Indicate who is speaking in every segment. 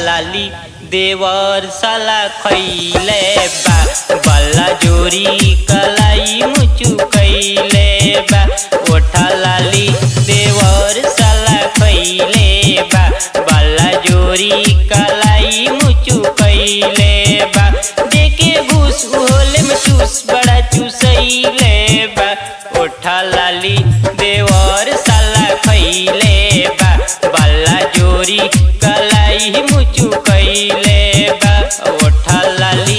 Speaker 1: लाली देवर साला खैले बा बाला जोरी कलाई मुचु कैले बा ओठा लाली देवर साला खैले बा बाला जोरी कलाई मुचु कैले बा देखे घूस होले में चूस बड़ा चूसैले बा ओठा लाली देवर साला खैले बा बाला जोरी कलाई मुचु कैले बा ओठा लाली।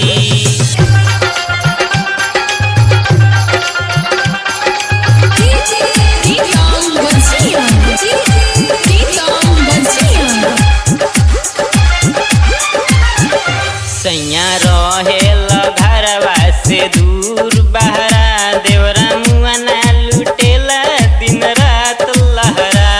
Speaker 1: सैया रहेल घरवा से दूर बहरा देवरा मुआना लुटेला दिन रात लहरा।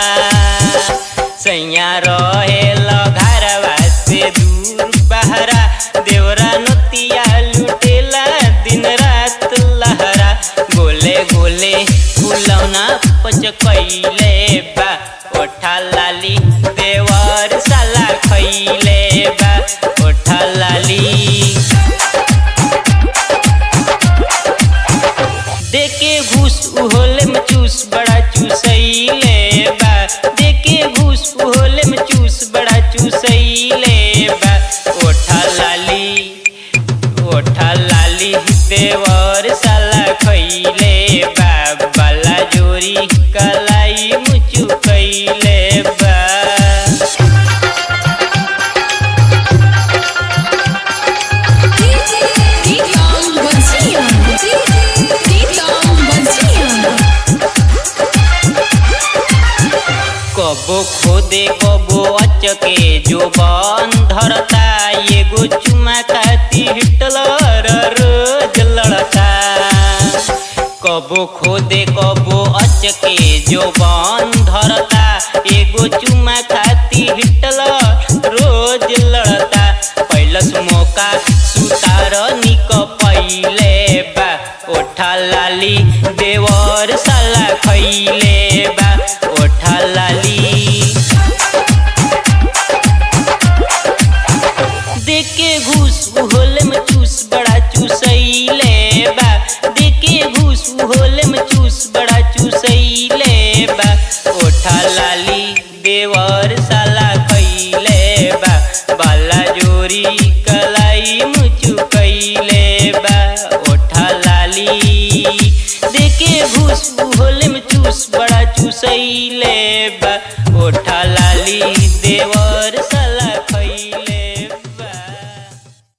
Speaker 1: सैया रहेल घरवा से दूर बहरा देवरा नतिया लुटेला दिन रात लहरा। गोले गोले फुलौना पचकैले बा ओठा लाली देवर साला खैले बा ओठा लाली। देखे घूस उहोले में चूस बड़ा चूसैले बा देखे घूस उहोले में चूस बड़ा चूसैले बा ओठा लाली देवर साला खैले बा बाला जोरी कलाई मुचु कैले बा। कबो खोदे कबो अचके जो बन धरता एगो चुमा खाती हिटलर रोज लड़ता। कबो खोदे कबो अचके जो बन धरता एगो चुमा खाती हिटलर रोज लड़ता। पैलस मौका सुतार निक पैले बा ओठा लाली देवर साला खैले बा ओठा लाली। देखे घूस उहोले में चूस बड़ा चूसैले बा देखे घूस उहोले में चूस बड़ा चूसैले बा ओठा लाली देवर साला खैले बा बाला जोरी कलाई मुचु कैले बा ओठा लाली। देखे घूस उहोले में चूस बड़ा चूसैले बा ओठा लाली।